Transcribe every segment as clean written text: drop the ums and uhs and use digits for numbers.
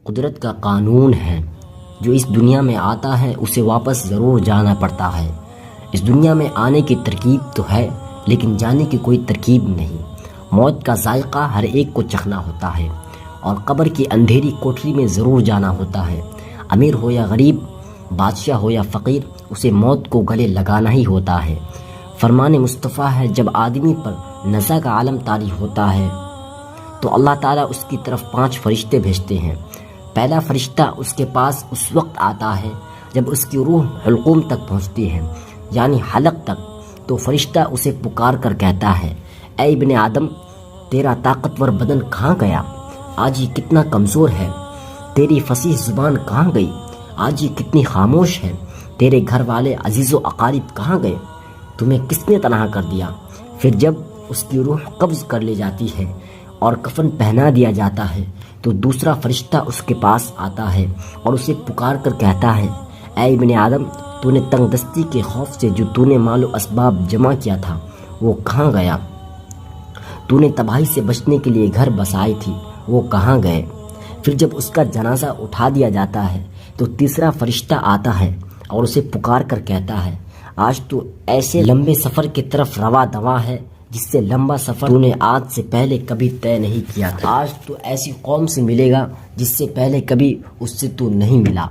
قدرت کا قانون ہے۔ جو اس دنیا میں آتا ہے اسے واپس ضرور جانا پڑتا ہے۔ اس دنیا میں آنے کی ترکیب تو ہے لیکن جانے کی کوئی ترکیب نہیں۔ موت کا ذائقہ ہر ایک کو چکھنا ہوتا ہے اور قبر کی اندھیری کوٹری میں ضرور جانا ہوتا ہے۔ امیر ہو یا غریب، بادشاہ ہو یا فقیر، اسے موت کو گلے لگانا ہی ہوتا ہے۔ فرمان مصطفیٰ ہے، جب آدمی پر نزا کا عالم طاری ہوتا ہے تو اللہ تعالیٰ اس کی طرف 5 فرشتے بھیجتے ہیں۔ پہلا فرشتہ اس کے پاس اس وقت آتا ہے جب اس کی روح حلقوم تک پہنچتی ہے، یعنی حلق تک، تو فرشتہ اسے پکار کر کہتا ہے، اے ابن آدم، تیرا طاقتور بدن کہاں گیا؟ آج یہ کتنا کمزور ہے۔ تیری فصیح زبان کہاں گئی؟ آج یہ کتنی خاموش ہے۔ تیرے گھر والے عزیز و اقارب کہاں گئے؟ تمہیں کس نے تنہا کر دیا؟ پھر جب اس کی روح قبض کر لی جاتی ہے اور کفن پہنا دیا جاتا ہے تو دوسرا فرشتہ اس کے پاس آتا ہے اور اسے پکار کر کہتا ہے، اے ابن آدم، تو نے تنگ دستی کے خوف سے جو تو نے مال و اسباب جمع کیا تھا وہ کہاں گیا؟ تو نے تباہی سے بچنے کے لیے گھر بسائے تھی، وہ کہاں گئے؟ پھر جب اس کا جنازہ اٹھا دیا جاتا ہے تو تیسرا فرشتہ آتا ہے اور اسے پکار کر کہتا ہے، آج تو ایسے لمبے سفر کی طرف روا دوا ہے جس سے لمبا سفر تو نے آج سے پہلے کبھی طے نہیں کیا تھا۔ آج تو ایسی قوم سے ملے گا جس سے پہلے کبھی اس سے تو نہیں ملا۔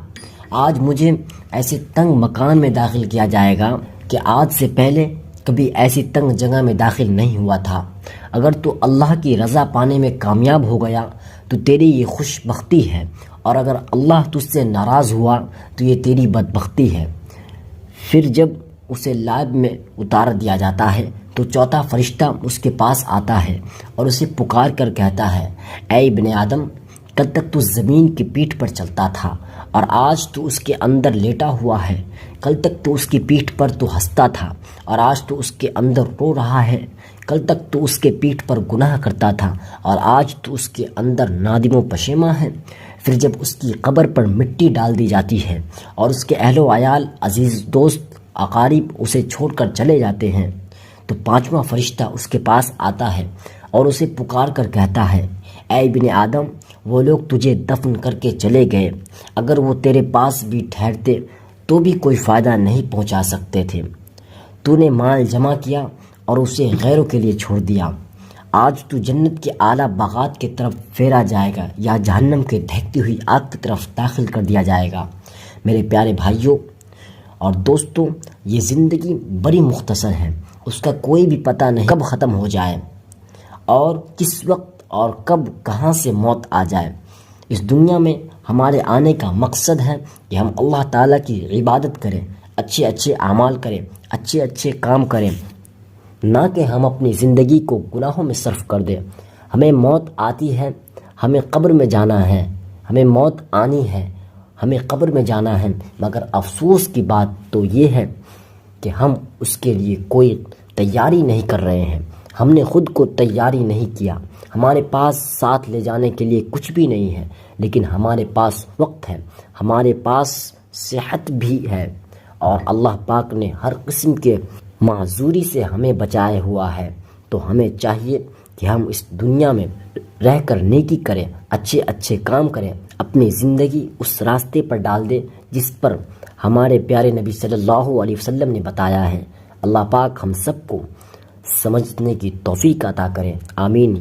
آج مجھے ایسے تنگ مکان میں داخل کیا جائے گا کہ آج سے پہلے کبھی ایسی تنگ جگہ میں داخل نہیں ہوا تھا۔ اگر تو اللہ کی رضا پانے میں کامیاب ہو گیا تو تیری یہ خوش بختی ہے، اور اگر اللہ تجھ سے ناراض ہوا تو یہ تیری بدبختی ہے۔ پھر جب اسے لائب میں اتار دیا جاتا ہے تو چوتھا فرشتہ اس کے پاس آتا ہے اور اسے پکار کر کہتا ہے، اے ابن آدم، کل تک تو زمین کی پیٹھ پر چلتا تھا اور آج تو اس کے اندر لیٹا ہوا ہے۔ کل تک تو اس کی پیٹھ پر تو ہنستا تھا اور آج تو اس کے اندر رو رہا ہے۔ کل تک تو اس کے پیٹھ پر گناہ کرتا تھا اور آج تو اس کے اندر نادم و پشیماں ہے۔ پھر جب اس کی قبر پر مٹی ڈال دی جاتی ہے اور اس کے اہل و عیال، عزیز دوست، اقارب اسے چھوڑ کر چلے جاتے ہیں تو پانچواں فرشتہ اس کے پاس آتا ہے اور اسے پکار کر کہتا ہے، اے ابن آدم، وہ لوگ تجھے دفن کر کے چلے گئے، اگر وہ تیرے پاس بھی ٹھہرتے تو بھی کوئی فائدہ نہیں پہنچا سکتے تھے۔ تو نے مال جمع کیا اور اسے غیروں کے لیے چھوڑ دیا۔ آج تو جنت کے اعلیٰ باغات کی طرف پھیرا جائے گا یا جہنم کے دہکتی ہوئی آگ کی طرف داخل کر دیا جائے گا۔ میرے پیارے بھائیوں اور دوستوں، یہ زندگی بڑی مختصر ہے، اس کا کوئی بھی پتہ نہیں کب ختم ہو جائے اور کس وقت اور کب کہاں سے موت آ جائے۔ اس دنیا میں ہمارے آنے کا مقصد ہے کہ ہم اللہ تعالیٰ کی عبادت کریں، اچھے اچھے اعمال کریں، اچھے اچھے کام کریں، نہ کہ ہم اپنی زندگی کو گناہوں میں صرف کر دیں۔ ہمیں موت آتی ہے، ہمیں قبر میں جانا ہے، ہمیں موت آنی ہے، ہمیں قبر میں جانا ہے، مگر افسوس کی بات تو یہ ہے کہ ہم اس کے لیے کوئی تیاری نہیں کر رہے ہیں۔ ہم نے خود کو تیاری نہیں کیا۔ ہمارے پاس ساتھ لے جانے کے لیے کچھ بھی نہیں ہے، لیکن ہمارے پاس وقت ہے، ہمارے پاس صحت بھی ہے، اور اللہ پاک نے ہر قسم کے معذوری سے ہمیں بچائے ہوا ہے۔ تو ہمیں چاہیے کہ ہم اس دنیا میں رہ کر نیکی کریں، اچھے اچھے کام کریں، اپنی زندگی اس راستے پر ڈال دیں جس پر ہمارے پیارے نبی صلی اللہ علیہ وسلم نے بتایا ہے۔ اللہ پاک ہم سب کو سمجھنے کی توفیق عطا کرے، آمین۔